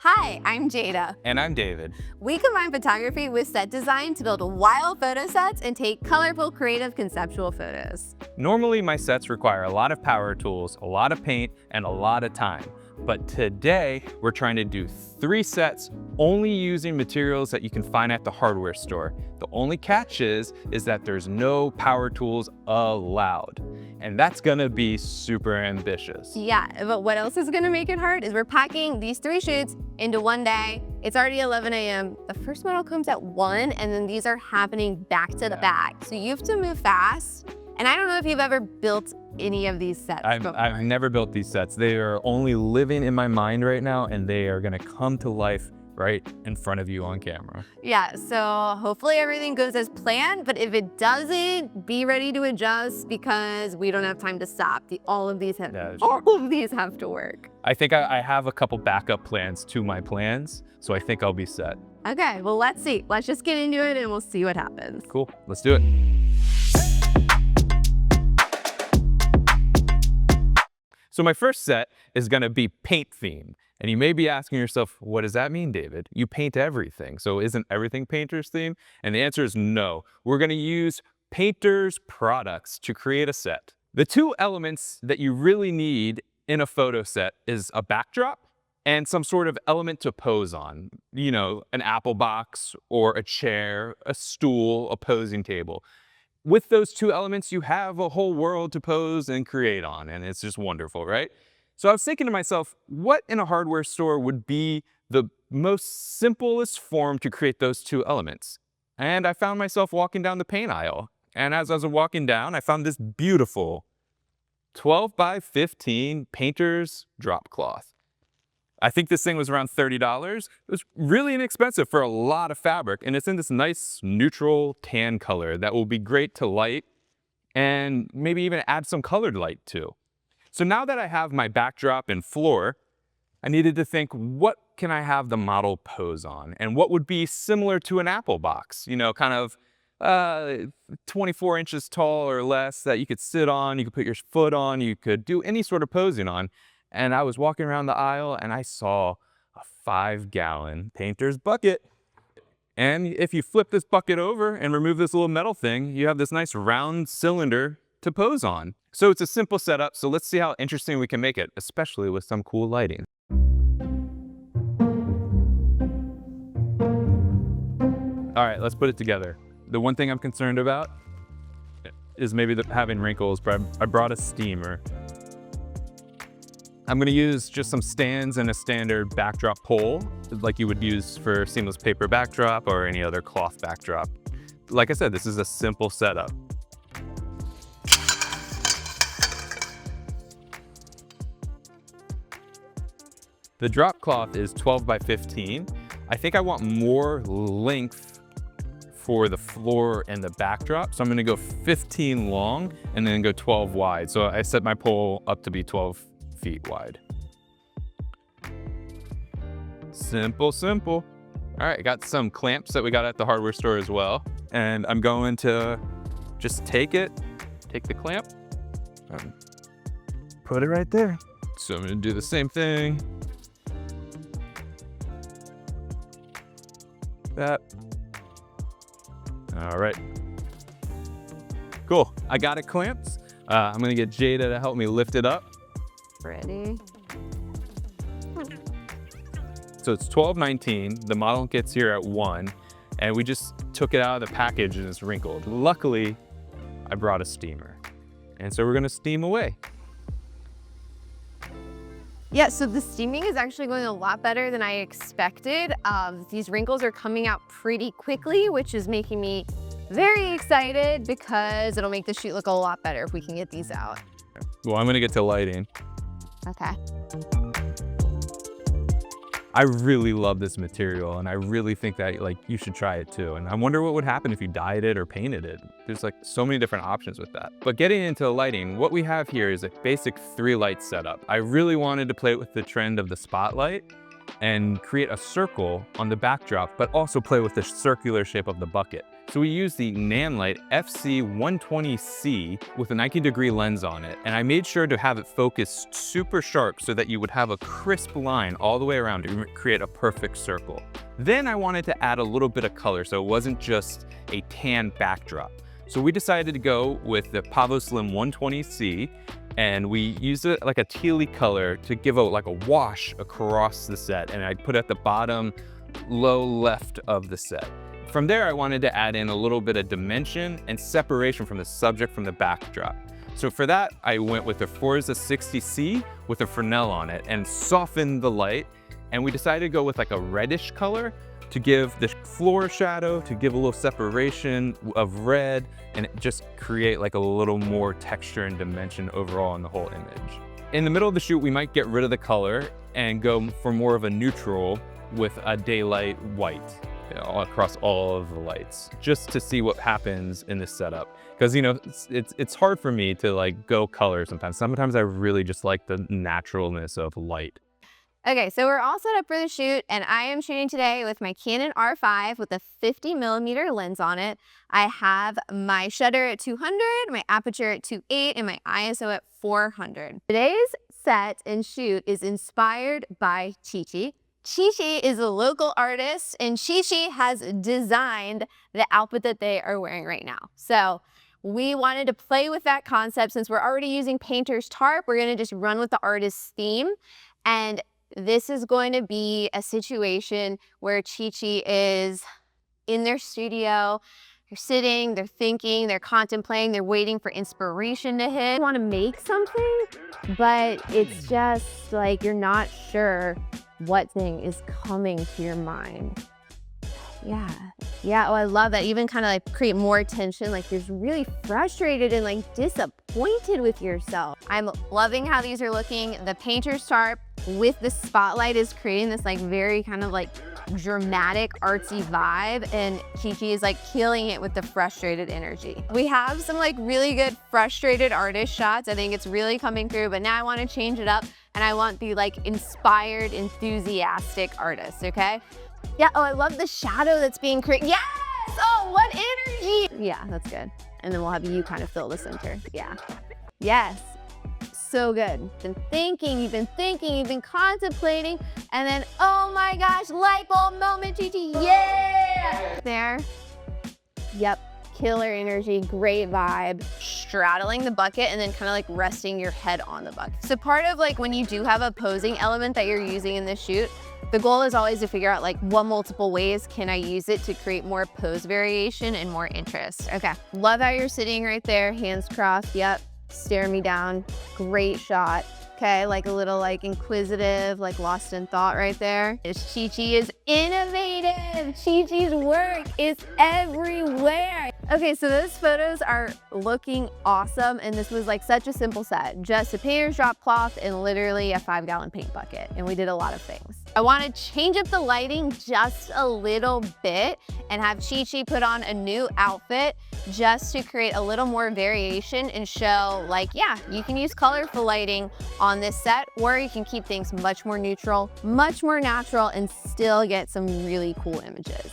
Hi, I'm Jada. And I'm David. We combine photography with set design to build wild photo sets and take colorful, creative, conceptual photos. Normally, my sets require a lot of power tools, a lot of paint, and a lot of time. But today, we're trying to do 3 sets only using materials that you can find at the hardware store. The only catch is that there's no power tools allowed. And that's gonna be super ambitious. Yeah, but what else is gonna make it hard is we're packing these 3 shoots into one day. It's already 11 a.m. The first model comes at 1, and then these are happening back to the back. So you have to move fast. And I don't know if you've ever built any of these sets before. I've never built these sets. They are only living in my mind right now, and they are gonna come to life right in front of you on camera. Yeah, so hopefully everything goes as planned, but if it doesn't, be ready to adjust because we don't have time to stop. All of these have to work. I think I have a couple backup plans to my plans, so I think I'll be set. Okay, well, let's see. Let's just get into it and we'll see what happens. Cool, let's do it. So my first set is gonna be paint themed. And you may be asking yourself, what does that mean, David? You paint everything, so isn't everything painter's theme? And the answer is no. We're gonna use painter's products to create a set. The 2 elements that you really need in a photo set is a backdrop and some sort of element to pose on. You know, an apple box or a chair, a stool, a posing table. With those 2 elements, you have a whole world to pose and create on, and it's just wonderful, right? So I was thinking to myself, what in a hardware store would be the most simplest form to create those 2 elements? And I found myself walking down the paint aisle. And as I was walking down, I found this beautiful 12 by 15 painter's drop cloth. I think this thing was around $30. It was really inexpensive for a lot of fabric, and it's in this nice neutral tan color that will be great to light and maybe even add some colored light to. So now that I have my backdrop and floor, I needed to think, what can I have the model pose on? And what would be similar to an apple box, you know, kind of 24 inches tall or less that you could sit on, you could put your foot on, you could do any sort of posing on. And I was walking around the aisle and I saw a 5-gallon painter's bucket. And if you flip this bucket over and remove this little metal thing, you have this nice round cylinder to pose on. So it's a simple setup, so let's see how interesting we can make it, especially with some cool lighting. All right, let's put it together. The one thing I'm concerned about is maybe having wrinkles, but I brought a steamer. I'm gonna use just some stands and a standard backdrop pole, like you would use for seamless paper backdrop or any other cloth backdrop. Like I said, this is a simple setup. The drop cloth is 12 by 15. I think I want more length for the floor and the backdrop. So I'm gonna go 15 long and then go 12 wide. So I set my pole up to be 12 feet wide. Simple, simple. All right, I got some clamps that we got at the hardware store as well. And I'm going to just take the clamp, put it right there. So I'm gonna do the same thing. That. All right. Cool, I got it clamped. I'm gonna get Jada to help me lift it up. Ready? So it's 12.19, the model gets here at 1, and we just took it out of the package and it's wrinkled. Luckily, I brought a steamer. And so we're gonna steam away. Yeah, so the steaming is actually going a lot better than I expected. These wrinkles are coming out pretty quickly, which is making me very excited because it'll make the shoot look a lot better if we can get these out. Well, I'm gonna get to lighting. Okay. I really love this material, and I really think that you should try it too. And I wonder what would happen if you dyed it or painted it. There's like so many different options with that. But getting into lighting, what we have here is a basic 3-light setup. I really wanted to play with the trend of the spotlight and create a circle on the backdrop, but also play with the circular shape of the bucket. So we used the Nanlite FC120C with a 90-degree lens on it, and I made sure to have it focused super sharp so that you would have a crisp line all the way around to create a perfect circle. Then I wanted to add a little bit of color so it wasn't just a tan backdrop. So we decided to go with the Pavo Slim 120C, and we used it like a tealy color to give out like a wash across the set, and I put it at the bottom low left of the set. From there, I wanted to add in a little bit of dimension and separation from the subject from the backdrop. So for that, I went with the Forza 60C with a Fresnel on it and softened the light. And we decided to go with like a reddish color to give the floor shadow, to give a little separation of red, and just create like a little more texture and dimension overall in the whole image. In the middle of the shoot, we might get rid of the color and go for more of a neutral with a daylight white across all of the lights, just to see what happens in this setup. Because, you know, it's hard for me to like go color sometimes. Sometimes I really just like the naturalness of light. Okay, so we're all set up for the shoot, and I am shooting today with my Canon R5 with a 50mm lens on it. I have my shutter at 200, my aperture at 2.8, and my ISO at 400. Today's set and shoot is inspired by Chi-Chi. Chi-Chi is a local artist, and Chi-Chi has designed the outfit that they are wearing right now. So we wanted to play with that concept. Since we're already using painter's tarp, we're gonna just run with the artist's theme. And this is going to be a situation where Chi-Chi is in their studio. They're sitting, they're thinking, they're contemplating, they're waiting for inspiration to hit. You wanna make something, but it's just like you're not sure what thing is coming to your mind. Yeah, oh, I love that. Even kind of like create more tension, like you're really frustrated and like disappointed with yourself. I'm loving how these are looking. The painter's tarp with the spotlight is creating this like very kind of like dramatic artsy vibe, and Chi-Chi is like killing it with the frustrated energy. We have some like really good frustrated artist shots. I think it's really coming through, but now I want to change it up and I want the like inspired, enthusiastic artist, okay? Yeah, oh, I love the shadow that's being created. Yes! Oh, what energy! Yeah, that's good. And then we'll have you kind of fill the center. Yeah. Yes. So good. You've been contemplating, and then, oh my gosh, light bulb moment, Chi-Chi, yeah! There. Yep, killer energy, great vibe. Straddling the bucket and then kind of like resting your head on the bucket. So part of like when you do have a posing element that you're using in the shoot, the goal is always to figure out like what multiple ways can I use it to create more pose variation and more interest. Okay, love how you're sitting right there, hands crossed, yep. Stare me down, great shot. Okay, like a little like inquisitive, like lost in thought right there. Chi-Chi is innovative. Chi-Chi's work is everywhere. Okay, so those photos are looking awesome, and this was like such a simple set. Just a painter's drop cloth and literally a 5-gallon paint bucket, and we did a lot of things. I want to change up the lighting just a little bit and have Chi-Chi put on a new outfit just to create a little more variation and show like, yeah, you can use colorful lighting on this set, or you can keep things much more neutral, much more natural, and still get some really cool images.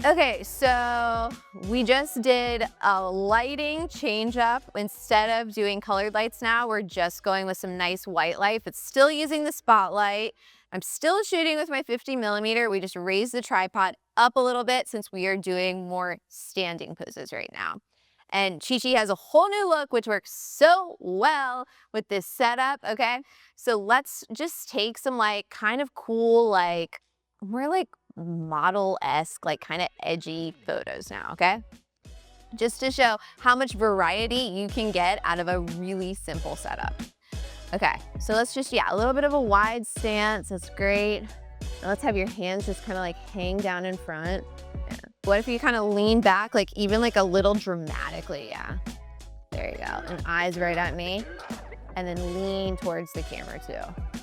Okay, so we just did a lighting change up. Instead of doing colored lights now, we're just going with some nice white light. It's still using the spotlight. I'm still shooting with my 50mm. We just raised the tripod up a little bit since we are doing more standing poses right now. And Chi-Chi has a whole new look, which works so well with this setup, okay? So let's just take some like kind of cool, like more like model-esque, like kind of edgy photos now, okay? Just to show how much variety you can get out of a really simple setup. Okay, so let's just, yeah, a little bit of a wide stance, that's great. Now let's have your hands just kind of like hang down in front. Yeah. What if you kind of lean back, like even like a little dramatically, yeah. There you go, and eyes right at me. And then lean towards the camera too.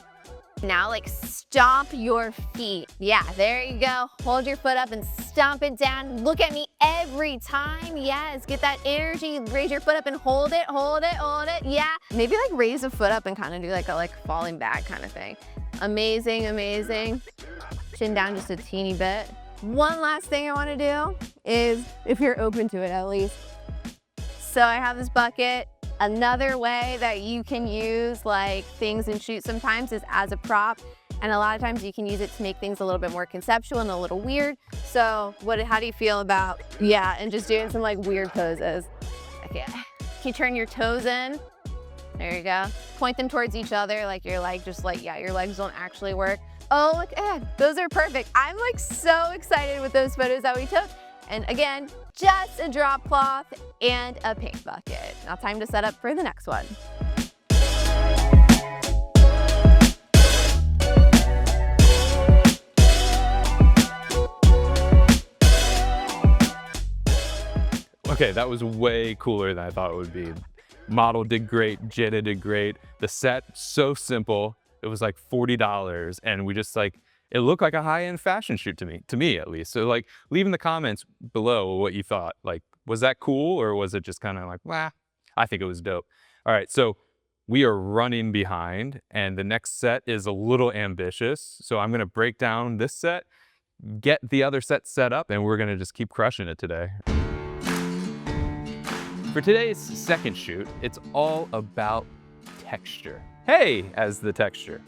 Now like stomp your feet. Yeah, there you go. Hold your foot up and stomp it down. Look at me every time. Yes, get that energy. Raise your foot up and hold it, hold it, hold it. Yeah, maybe like raise a foot up and kind of do like a falling back kind of thing. Amazing, amazing. Chin down just a teeny bit. One last thing I want to do is, if you're open to it at least. So I have this bucket. Another way that you can use like things in shoots sometimes is as a prop. And a lot of times you can use it to make things a little bit more conceptual and a little weird. So how do you feel about, and just doing some like weird poses. Okay, can you turn your toes in? There you go. Point them towards each other like your leg, your legs don't actually work. Oh, look, those are perfect. I'm like so excited with those photos that we took. And again, just a drop cloth and a paint bucket. Now time to set up for the next one. Okay, that was way cooler than I thought it would be. Model did great, Jada did great. The set, so simple. It was like $40 and we just like, it looked like a high-end fashion shoot to me at least. So like, leave in the comments below what you thought. Like, was that cool or was it just kind of like, wah? I think it was dope. All right, so we are running behind and the next set is a little ambitious. So I'm gonna break down this set, get the other set set up, and we're gonna just keep crushing it today. For today's second shoot, it's all about texture. Hey, as the texture.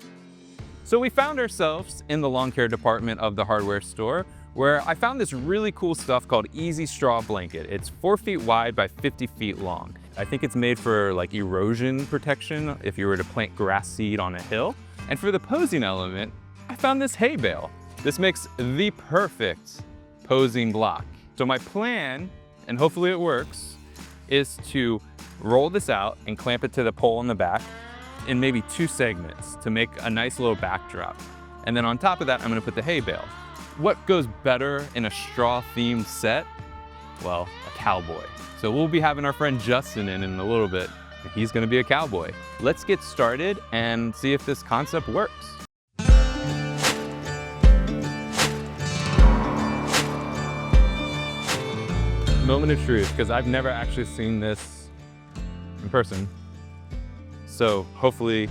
So we found ourselves in the lawn care department of the hardware store where I found this really cool stuff called Easy Straw Blanket. It's 4 feet wide by 50 feet long. I think it's made for like erosion protection if you were to plant grass seed on a hill. And for the posing element, I found this hay bale. This makes the perfect posing block. So my plan, and hopefully it works, is to roll this out and clamp it to the pole in the back in maybe 2 segments to make a nice little backdrop. And then on top of that, I'm gonna put the hay bale. What goes better in a straw themed set? Well, a cowboy. So we'll be having our friend Justin in a little bit. He's gonna be a cowboy. Let's get started and see if this concept works. Moment of truth, because I've never actually seen this in person. So hopefully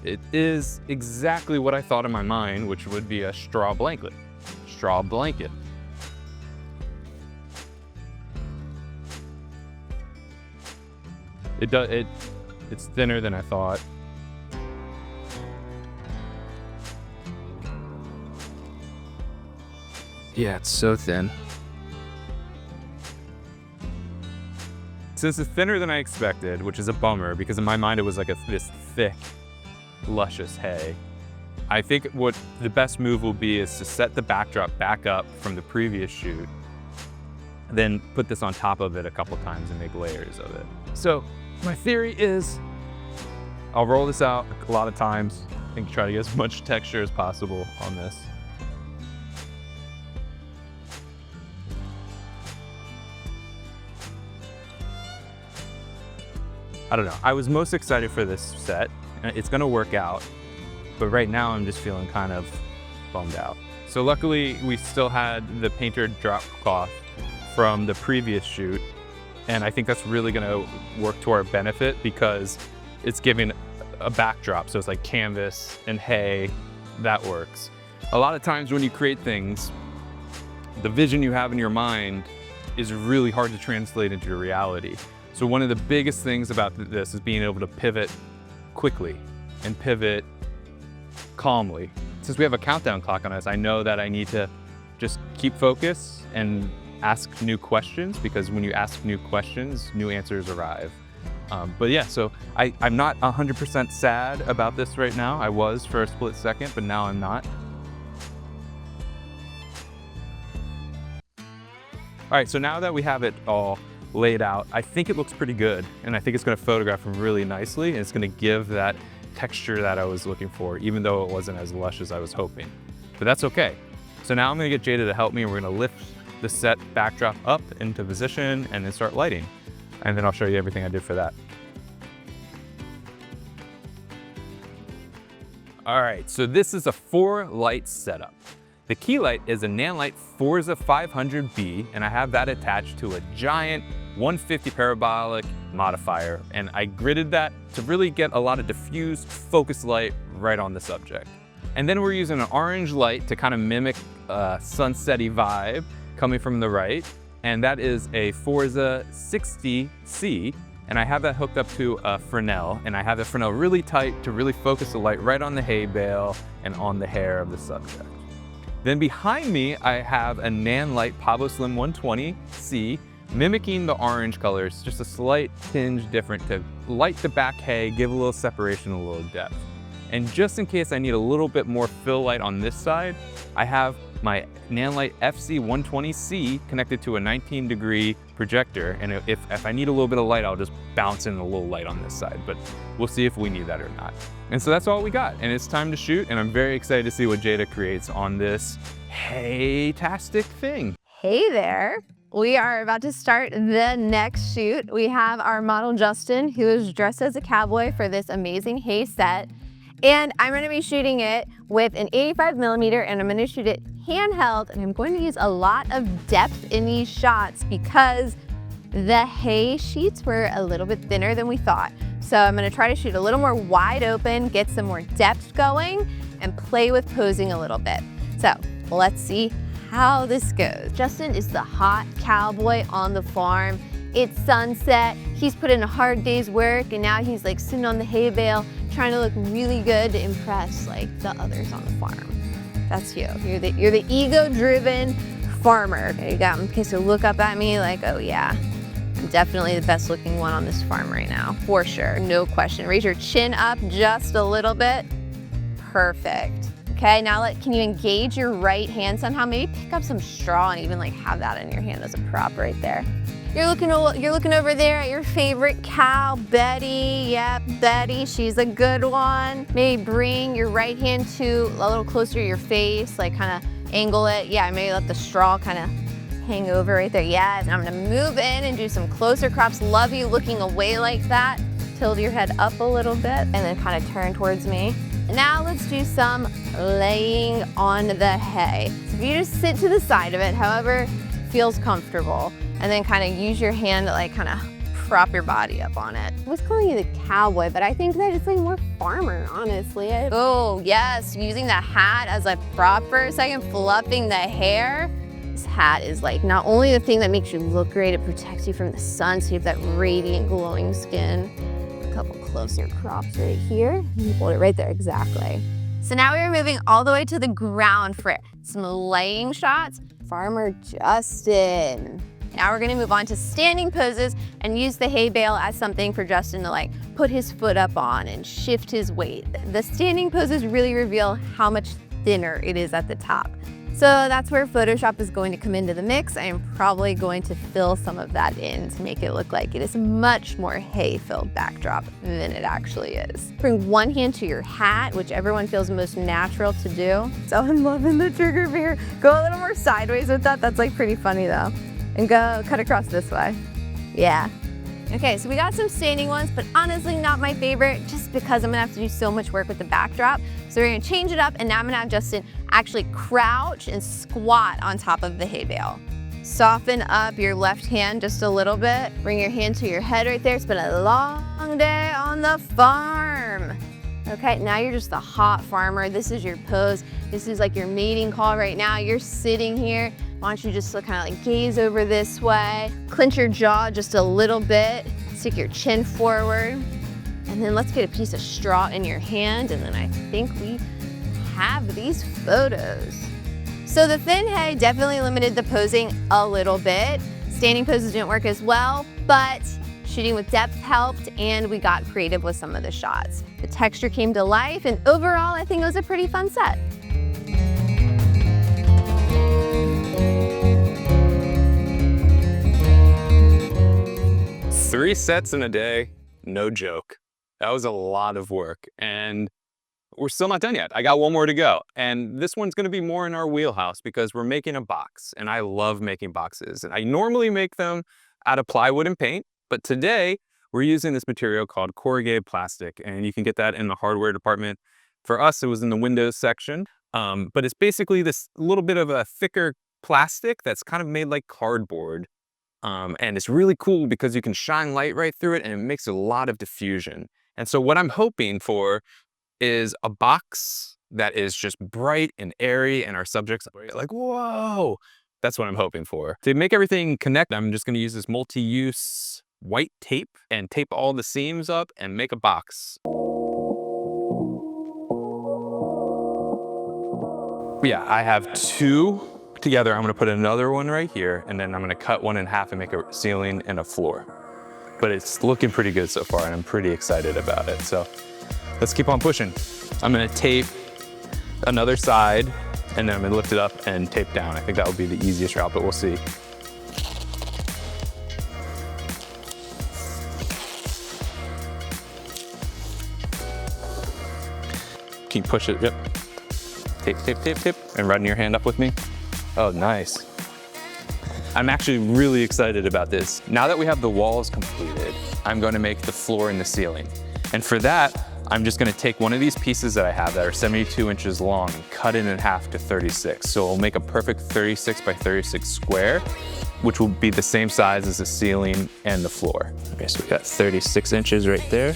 it is exactly what I thought in my mind, which would be a straw blanket. Straw blanket. It's thinner than I thought. Yeah, it's so thin. Since it's thinner than I expected, which is a bummer because in my mind it was like this thick, luscious hay, I think what the best move will be is to set the backdrop back up from the previous shoot, then put this on top of it a couple times and make layers of it. So my theory is I'll roll this out a lot of times and try to get as much texture as possible on this. I don't know, I was most excited for this set. It's gonna work out, but right now I'm just feeling kind of bummed out. So luckily we still had the painter drop cloth from the previous shoot, and I think that's really gonna work to our benefit because it's giving a backdrop, so it's like canvas and hay, that works. A lot of times when you create things, the vision you have in your mind is really hard to translate into reality. So one of the biggest things about this is being able to pivot quickly and pivot calmly. Since we have a countdown clock on us, I know that I need to just keep focus and ask new questions, because when you ask new questions, new answers arrive. But yeah, so I'm not 100% sad about this right now. I was for a split second, but now I'm not. All right, so now that we have it all laid out, I think it looks pretty good, and I think it's gonna photograph really nicely, and it's gonna give that texture that I was looking for, even though it wasn't as lush as I was hoping. But that's okay. So now I'm gonna get Jada to help me, and we're gonna lift the set backdrop up into position and then start lighting. And then I'll show you everything I did for that. All right, so this is a 4-light setup. The key light is a Nanlite Forza 500B, and I have that attached to a giant 150 parabolic modifier, and I gridded that to really get a lot of diffused focus light right on the subject. And then we're using an orange light to kind of mimic a sunset-y vibe coming from the right. And that is a Forza 60C. And I have that hooked up to a Fresnel, and I have the Fresnel really tight to really focus the light right on the hay bale and on the hair of the subject. Then behind me, I have a Nan Light Pablo Slim 120C, mimicking the orange colors, just a slight tinge different to light the back hay, give a little separation, a little depth. And just in case I need a little bit more fill light on this side, I have my Nan Light FC 120C connected to a 19-degree projector. And if I need a little bit of light, I'll just bounce in a little light on this side, but we'll see if we need that or not. And so that's all we got. And it's time to shoot. And I'm very excited to see what Jada creates on this hay-tastic thing. Hey there. We are about to start the next shoot. We have our model Justin, who is dressed as a cowboy for this amazing hay set. And I'm gonna be shooting it with an 85mm, and I'm gonna shoot it handheld, and I'm going to use a lot of depth in these shots because the hay sheets were a little bit thinner than we thought. So I'm gonna try to shoot a little more wide open, get some more depth going, and play with posing a little bit. So let's see how this goes. Justin is the hot cowboy on the farm. It's sunset, he's put in a hard day's work, and now he's like sitting on the hay bale trying to look really good to impress like the others on the farm. That's you. You're the ego-driven farmer. There you go. Okay, so look up at me like, oh yeah, I'm definitely the best looking one on this farm right now, for sure, no question. Raise your chin up just a little bit. Perfect. Okay, now can you engage your right hand somehow? Maybe pick up some straw and even like have that in your hand as a prop right there. You're looking over there at your favorite cow, Betty. Yep, Betty, she's a good one. Maybe bring your right hand a little closer to your face, like kind of angle it. Yeah, maybe let the straw kind of hang over right there. Yes, and I'm gonna move in and do some closer crops. Love you looking away like that. Tilt your head up a little bit and then kind of turn towards me. Now let's do some laying on the hay. So if you just sit to the side of it, however feels comfortable, and then kind of use your hand to like kind of prop your body up on it. I was calling you the cowboy, but I think that it's like more farmer, honestly. Oh yes, using the hat as a prop for a second, fluffing the hair. This hat is like not only the thing that makes you look great, it protects you from the sun, so you have that radiant, glowing skin. A couple closer crops right here. You hold it right there, exactly. So now we are moving all the way to the ground for some laying shots. Farmer Justin. Now we're gonna move on to standing poses and use the hay bale as something for Justin to like put his foot up on and shift his weight. The standing poses really reveal how much thinner it is at the top. So that's where Photoshop is going to come into the mix. I am probably going to fill some of that in to make it look like it is much more hay-filled backdrop than it actually is. Bring one hand to your hat, whichever one feels most natural to do. So I'm loving the trigger finger. Go a little more sideways with that. That's like pretty funny though. And go cut across this way. Yeah. Okay, so we got some standing ones, but honestly not my favorite just because I'm gonna have to do so much work with the backdrop. So we're gonna change it up, and now I'm gonna have Justin actually crouch and squat on top of the hay bale. Soften up your left hand just a little bit. Bring your hand to your head right there. It's been a long day on the farm. Okay, now you're just the hot farmer. This is your pose. This is like your mating call right now. You're sitting here. Why don't you just kind of like gaze over this way, clench your jaw just a little bit, stick your chin forward, and then let's get a piece of straw in your hand, and then I think we have these photos. So the thin hay definitely limited the posing a little bit. Standing poses didn't work as well, but shooting with depth helped, and we got creative with some of the shots. The texture came to life, and overall, I think it was a pretty fun set. Three sets in a day, no joke. That was a lot of work, and we're still not done yet. I got one more to go, and this one's gonna be more in our wheelhouse because we're making a box, and I love making boxes. And I normally make them out of plywood and paint, but today we're using this material called corrugated plastic, and you can get that in the hardware department. For us, it was in the Windows section, but it's basically this little bit of a thicker plastic that's kind of made like cardboard. And it's really cool because you can shine light right through it, and it makes a lot of diffusion. And so what I'm hoping for is a box that is just bright and airy, and our subjects are like, whoa, that's what I'm hoping for. To make everything connect, I'm just gonna use this multi-use white tape and tape all the seams up and make a box. Yeah, I have two together. I'm gonna put another one right here, and then I'm gonna cut one in half and make a ceiling and a floor. But it's looking pretty good so far, and I'm pretty excited about it. So let's keep on pushing. I'm gonna tape another side, and then I'm gonna lift it up and tape down. I think that would be the easiest route, but we'll see. Can you push it? Yep. Tape, tape, tape, tape, and run your hand up with me. Oh, nice. I'm actually really excited about this. Now that we have the walls completed, I'm going to make the floor and the ceiling. And for that, I'm just gonna take one of these pieces that I have that are 72 inches long and cut it in half to 36. So it'll make a perfect 36 by 36 square, which will be the same size as the ceiling and the floor. Okay, so we got 36 inches right there.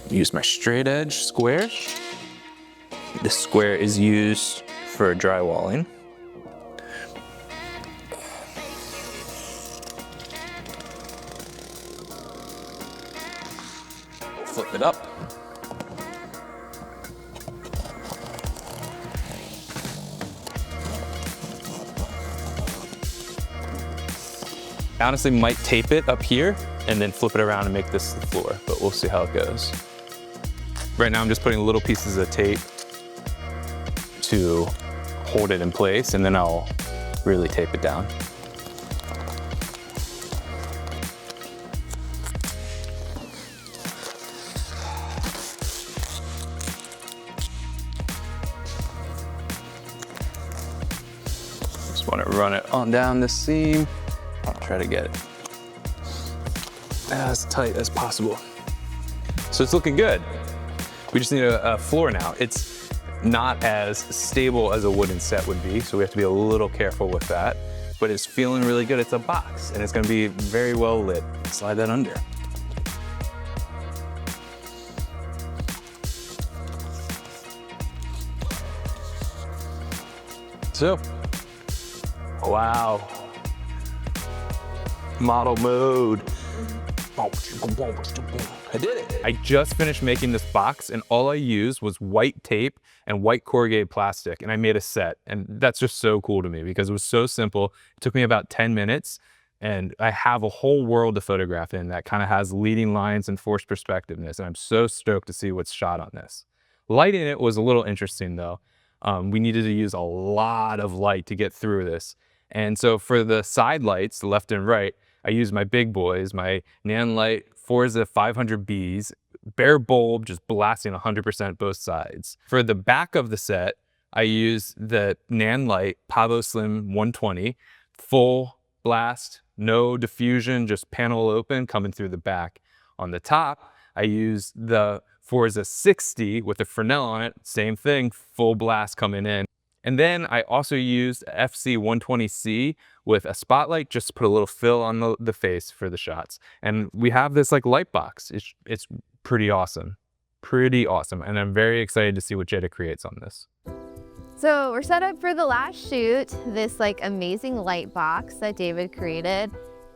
Use my straight edge square. This square is used for drywalling. Flip it up. I honestly might tape it up here and then flip it around and make this the floor, but we'll see how it goes. Right now I'm just putting little pieces of tape to hold it in place, and then I'll really tape it down. Just want to run it on down this seam. I'll try to get it as tight as possible. So it's looking good. We just need a floor now. It's not as stable as a wooden set would be, so we have to be a little careful with that, but it's feeling really good. It's a box, and it's gonna be very well lit. Slide that under. So, wow. Model mode. I did it. I just finished making this box, and all I used was white tape and white corrugated plastic, and I made a set. And that's just so cool to me because it was so simple. It took me about 10 minutes, and I have a whole world to photograph in that kind of has leading lines and forced perspectiveness, and I'm so stoked to see what's shot on this. Lighting it was a little interesting though. We needed to use a lot of light to get through this. And so for the side lights, left and right, I used my big boys, my Nanlite Forza 500Bs, bare bulb, just blasting 100% both sides. For the back of the set, I used the Nanlite Pavo Slim 120, full blast, no diffusion, just panel open coming through the back. On the top, I used the Forza 60 with a Fresnel on it, same thing, full blast coming in. And then I also used FC 120C with a spotlight just to put a little fill on the face for the shots. And we have this like light box. It's pretty awesome, And I'm very excited to see what Jada creates on this. So we're set up for the last shoot, this like amazing light box that David created.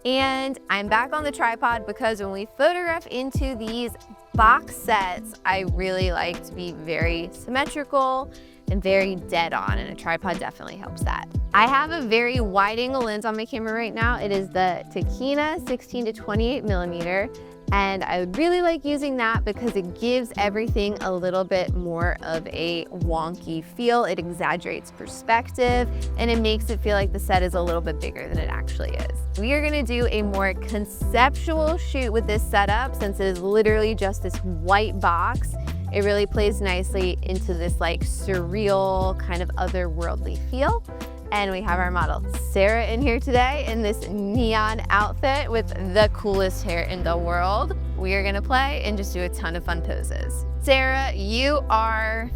And I'm back on the tripod because when we photograph into these box sets, I really like to be very symmetrical and very dead on, and a tripod definitely helps that. I have a very wide angle lens on my camera right now. It is the Tacina 16 to 28 millimeter, and I would really like using that because it gives everything a little bit more of a wonky feel. It exaggerates perspective, and it makes it feel like the set is a little bit bigger than it actually is. We are gonna do a more conceptual shoot with this setup since it is literally just this white box. It really plays nicely into this like surreal kind of otherworldly feel. And we have our model Sarah in here today in this neon outfit with the coolest hair in the world. We are gonna play and just do a ton of fun poses. Sarah, you are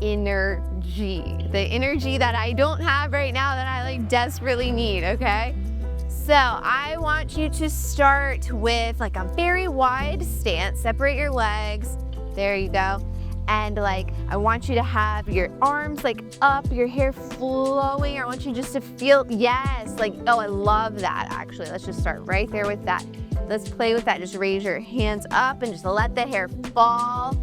energy. The energy that I don't have right now that I like desperately need, okay? So I want you to start with like a very wide stance, separate your legs. There you go. And like, I want you to have your arms like up, your hair flowing. I want you just to feel, yes, like, oh, I love that actually. Let's just start right there with that. Let's play with that. Just raise your hands up and just let the hair fall.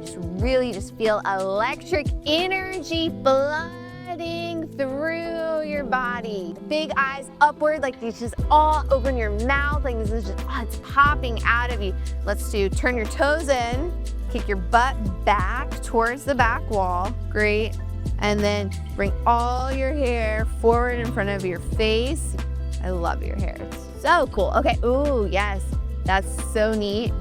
Just really just feel electric energy flooding through your body. Big eyes upward, like you just all open your mouth, like this is just, oh, it's popping out of you. Let's do turn your toes in, kick your butt back towards the back wall. Great. And then bring all your hair forward in front of your face. I love your hair. It's so cool. Okay. Ooh, yes. That's so neat.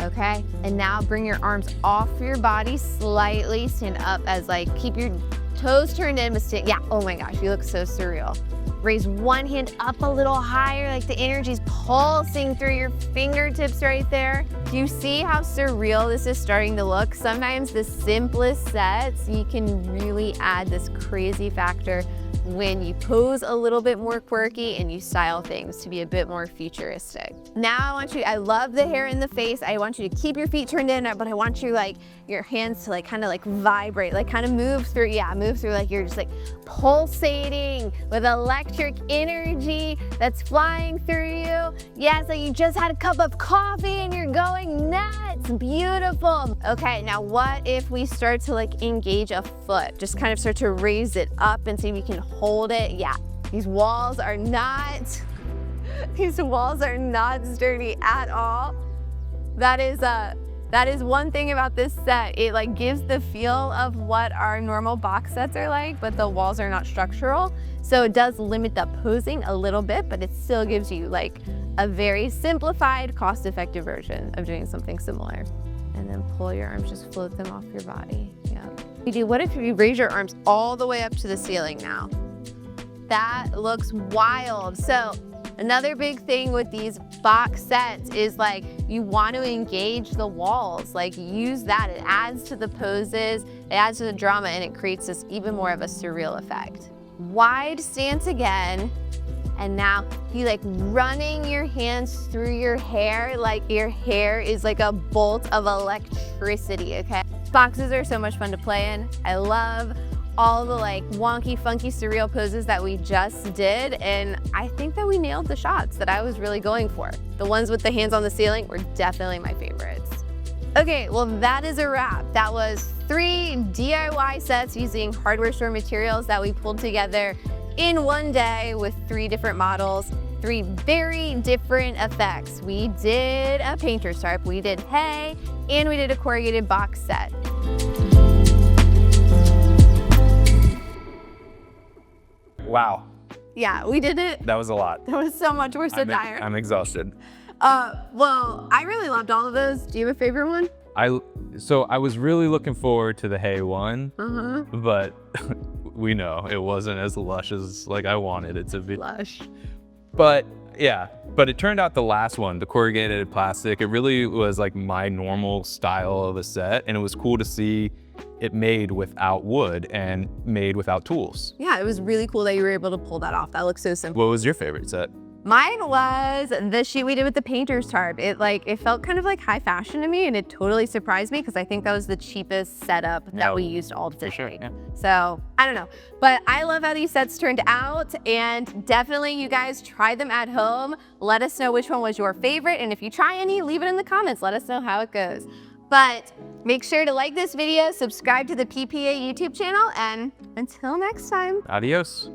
Okay. And now bring your arms off your body slightly. Stand up as like, keep your toes turned in, but stand, yeah. Oh my gosh, you look so surreal. Raise one hand up a little higher, like the energy's pulsing through your fingertips right there. Do you see how surreal this is starting to look? Sometimes the simplest sets, you can really add this crazy factor when you pose a little bit more quirky and you style things to be a bit more futuristic. Now I love the hair in the face. I want you to keep your feet turned in, but I want you like your hands to like kind of like vibrate, like kind of move through, yeah, move through like you're just like pulsating with electric energy that's flying through you. Yes, like you just had a cup of coffee and you're going nuts. Beautiful. Okay, now what if we start to like engage a foot? Just kind of start to raise it up and see if you can hold it. Yeah, these walls are not sturdy at all. That is one thing about this set. It like gives the feel of what our normal box sets are like, but the walls are not structural. So it does limit the posing a little bit, but it still gives you like a very simplified, cost-effective version of doing something similar. And then pull your arms, just float them off your body. Yeah. What if you raise your arms all the way up to the ceiling now? That looks wild. So another big thing with these box sets is like you want to engage the walls, like use that. It adds to the poses, it adds to the drama, and it creates this even more of a surreal effect. Wide stance again. And now you like running your hands through your hair like your hair is like a bolt of electricity, okay? Boxes are so much fun to play in. I love all the like wonky, funky, surreal poses that we just did. And I think that we nailed the shots that I was really going for. The ones with the hands on the ceiling were definitely my favorites. Okay, well that is a wrap. That was 3 DIY sets using hardware store materials that we pulled together in one day with 3 different models, 3 very different effects. We did a painter's tarp, we did hay, and we did a corrugated box set. Wow. Yeah, we did it. That was a lot. That was so much. We're so tired. I'm exhausted. Well, I really loved all of those. Do you have a favorite one? So I was really looking forward to the hay one, but we know it wasn't as lush as like I wanted it to be. Lush. But yeah, but it turned out the last one, the corrugated plastic, it really was like my normal style of a set, and it was cool to see it made without wood and made without tools. Yeah, it was really cool that you were able to pull that off. That looks so simple. What was your favorite set? Mine was the sheet we did with the painter's tarp. It felt kind of like high fashion to me, and it totally surprised me because I think that was the cheapest setup that we used all day. For sure, yeah. So I don't know, but I love how these sets turned out, and definitely you guys try them at home. Let us know which one was your favorite, and if you try any, leave it in the comments. Let us know how it goes. But make sure to like this video, subscribe to the PPA YouTube channel, and until next time. Adios.